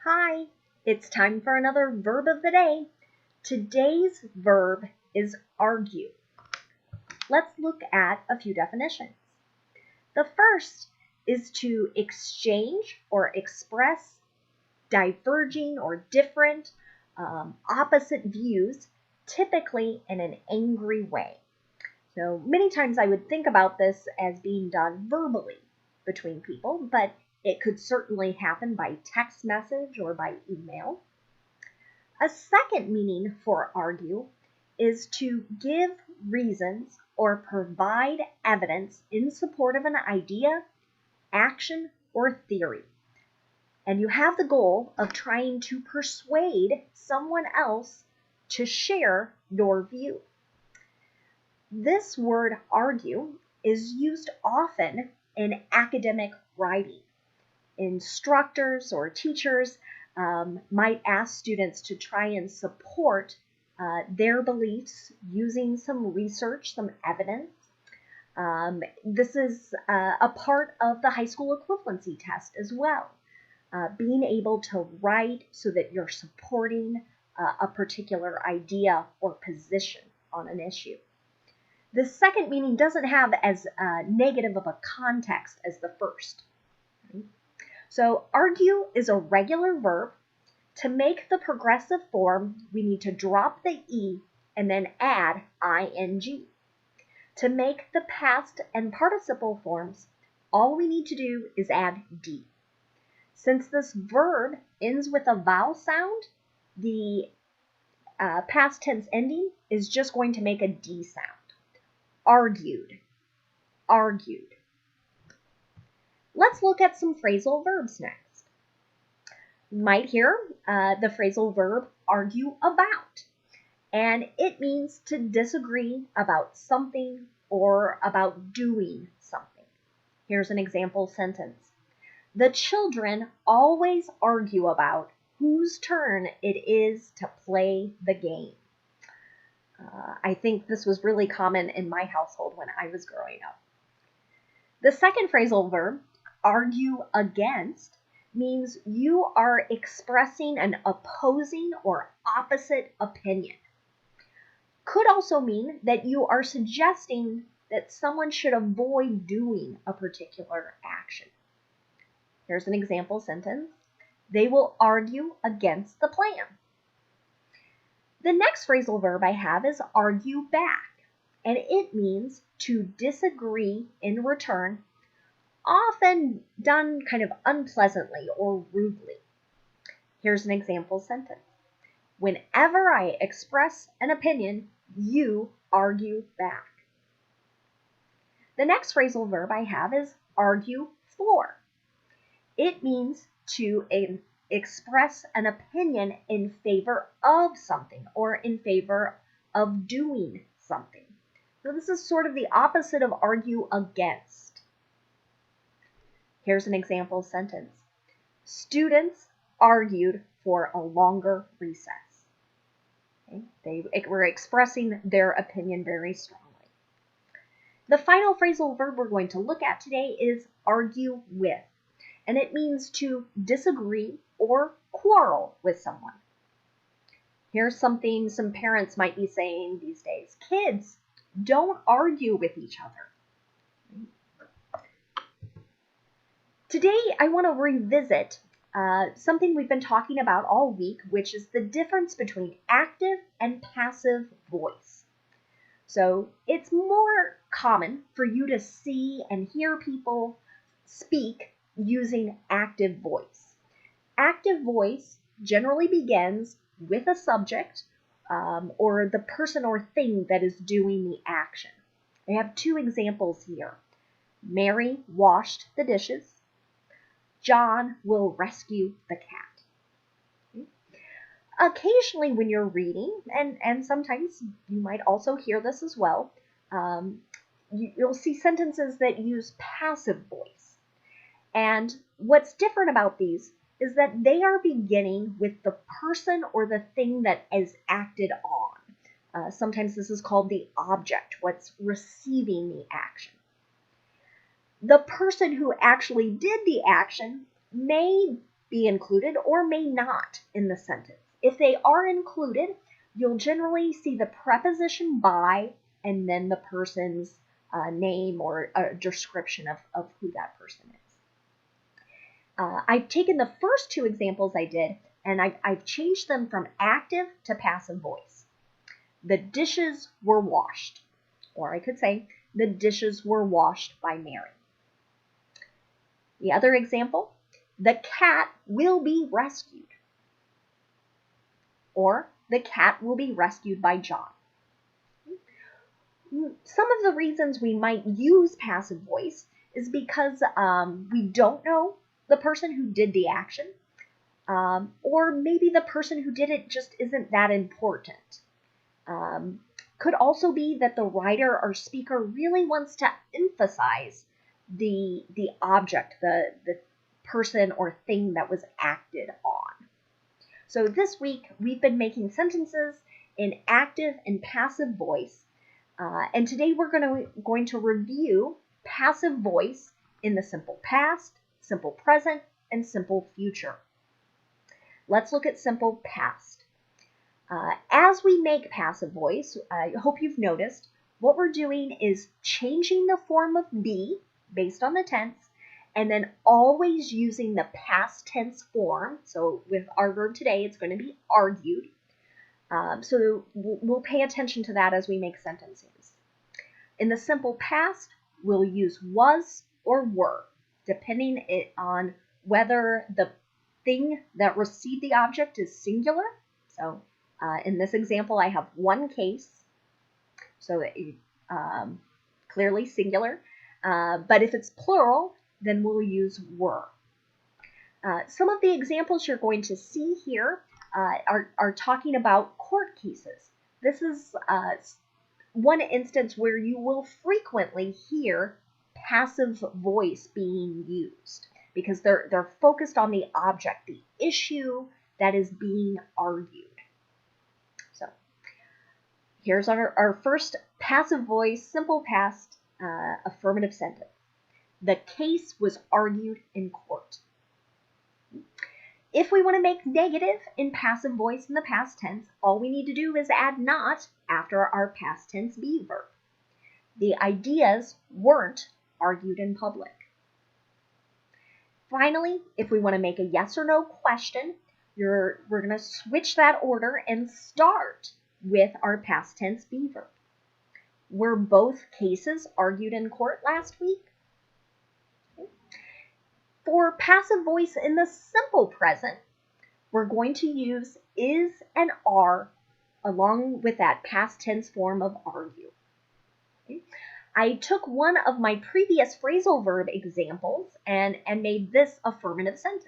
Hi, it's time for another verb of the day. Today's verb is argue. Let's look at a few definitions. The first is to exchange or express diverging or different, opposite views, typically in an angry way. So many times I would think about this as being done verbally between people, but it could certainly happen by text message or by email. A second meaning for argue is to give reasons or provide evidence in support of an idea, action, or theory. And you have the goal of trying to persuade someone else to share your view. This word argue is used often in academic writing. Instructors or teachers might ask students to try and support their beliefs using some research, some evidence. This is a part of the high school equivalency test as well. Being able to write so that you're supporting a particular idea or position on an issue. The second meaning doesn't have as negative of a context as the first. So argue is a regular verb. To make the progressive form, we need to drop the E and then add ing. To make the past and participle forms, all we need to do is add D. Since this verb ends with a vowel sound, the past tense ending is just going to make a D sound. Argued, argued. Let's look at some phrasal verbs next. You might hear the phrasal verb argue about, and it means to disagree about something or about doing something. Here's an example sentence. The children always argue about whose turn it is to play the game. I think this was really common in my household when I was growing up. The second phrasal verb, argue against, means you are expressing an opposing or opposite opinion. Could also mean that you are suggesting that someone should avoid doing a particular action. Here's an example sentence. They will argue against the plan. The next phrasal verb I have is argue back, and it means to disagree in return, often done kind of unpleasantly or rudely. Here's an example sentence. Whenever I express an opinion, you argue back. The next phrasal verb I have is argue for. It means to express an opinion in favor of something or in favor of doing something. So this is sort of the opposite of argue against. Here's an example sentence. Students argued for a longer recess. Okay? They were expressing their opinion very strongly. The final phrasal verb we're going to look at today is argue with, and it means to disagree or quarrel with someone. Here's something some parents might be saying these days. Kids, don't argue with each other. Today, I want to revisit something we've been talking about all week, which is the difference between active and passive voice. So it's more common for you to see and hear people speak using active voice. Active voice generally begins with a subject or the person or thing that is doing the action. I have two examples here. Mary washed the dishes. John will rescue the cat. Occasionally when you're reading, and sometimes you might also hear this as well, you'll see sentences that use passive voice. And what's different about these is that they are beginning with the person or the thing that is acted on. Sometimes this is called the object, what's receiving the action. The person who actually did the action may be included or may not in the sentence. If they are included, you'll generally see the preposition by and then the person's name or a description of who that person is. I've taken the first two examples I did and I've changed them from active to passive voice. The dishes were washed, or I could say the dishes were washed by Mary. The other example, the cat will be rescued, or the cat will be rescued by John. Some of the reasons we might use passive voice is because we don't know the person who did the action, or maybe the person who did it just isn't that important. Could also be that the writer or speaker really wants to emphasize the object, the person or thing that was acted on. So this week we've been making sentences in active and passive voice, and today we're going to review passive voice in the simple past, simple present, and simple future. Let's look at simple past. As we make passive voice, I hope you've noticed, what we're doing is changing the form of be based on the tense, and then always using the past tense form. So with our verb today, it's going to be argued. So we'll pay attention to that as we make sentences. In the simple past, we'll use was or were, depending on whether the thing that received the object is singular. So in this example, I have one case, so clearly singular. But if it's plural, then we'll use were. Some of the examples you're going to see here are talking about court cases. This is one instance where you will frequently hear passive voice being used because they're focused on the object, the issue that is being argued. So here's our first passive voice, simple past affirmative sentence. The case was argued in court. If we want to make negative in passive voice in the past tense, all we need to do is add not after our past tense be verb. The ideas weren't argued in public. Finally, if we want to make a yes or no question, we're going to switch that order and start with our past tense be verb. Were both cases argued in court last week? For passive voice in the simple present, we're going to use is and are along with that past tense form of argue. Okay. I took one of my previous phrasal verb examples and made this affirmative sentence.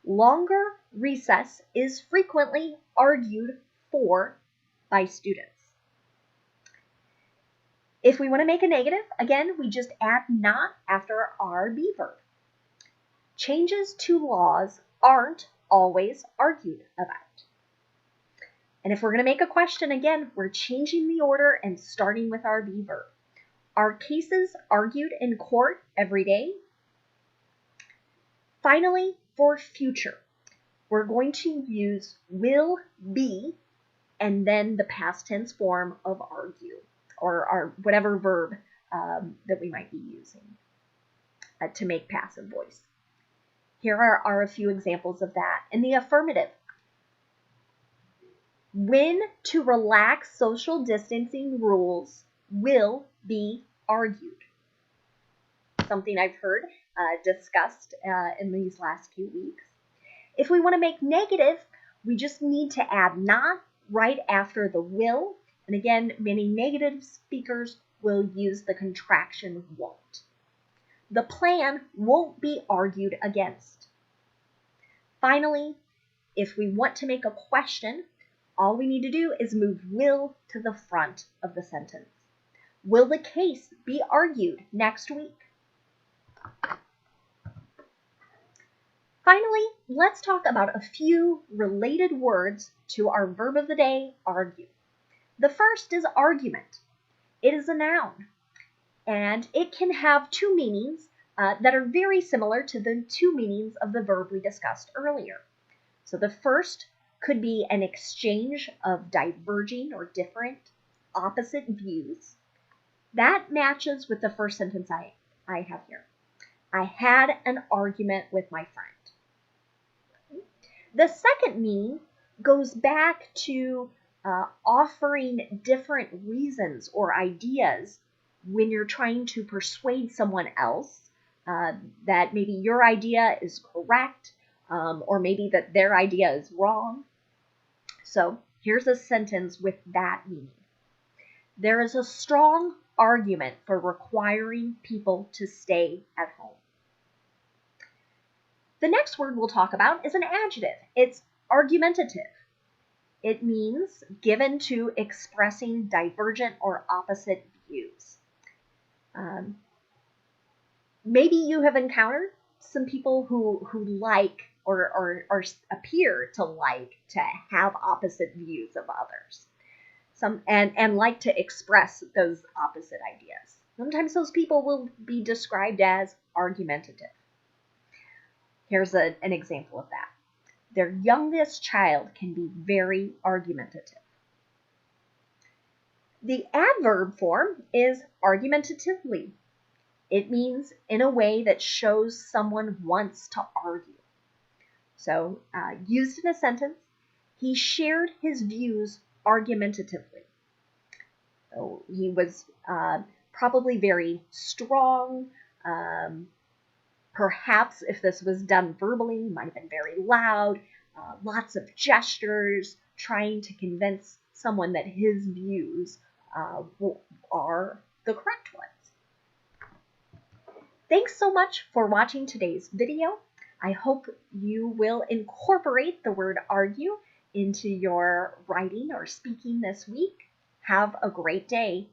Longer recess is frequently argued for by students. If we want to make a negative, again, we just add not after our be verb. Changes to laws aren't always argued about. And if we're going to make a question, again, we're changing the order and starting with our be verb. Are cases argued in court every day? Finally, for future, we're going to use will be and then the past tense form of argue, or whatever verb that we might be using to make passive voice. Here are a few examples of that. In the affirmative, when to relax social distancing rules will be argued. Something I've heard discussed in these last few weeks. If we want to make negative, we just need to add not right after the will. And again, many negative speakers will use the contraction won't. The plan won't be argued against. Finally, if we want to make a question, all we need to do is move will to the front of the sentence. Will the case be argued next week? Finally, let's talk about a few related words to our verb of the day, argue. The first is argument. It is a noun, and it can have two meanings that are very similar to the two meanings of the verb we discussed earlier. So the first could be an exchange of diverging or different, opposite views. That matches with the first sentence I have here. I had an argument with my friend. The second meaning goes back to offering different reasons or ideas when you're trying to persuade someone else that maybe your idea is correct or maybe that their idea is wrong. So here's a sentence with that meaning. There is a strong argument for requiring people to stay at home. The next word we'll talk about is an adjective. It's argumentative. It means given to expressing divergent or opposite views. Maybe you have encountered some people who like or appear to like to have opposite views of others. And like to express those opposite ideas. Sometimes those people will be described as argumentative. Here's an example of that. Their youngest child can be very argumentative. The adverb form is argumentatively. It means in a way that shows someone wants to argue. So, used in a sentence, he shared his views argumentatively. So he was probably very strong. Perhaps if this was done verbally, might have been very loud, lots of gestures, trying to convince someone that his views are the correct ones. Thanks so much for watching today's video. I hope you will incorporate the word argue into your writing or speaking this week. Have a great day.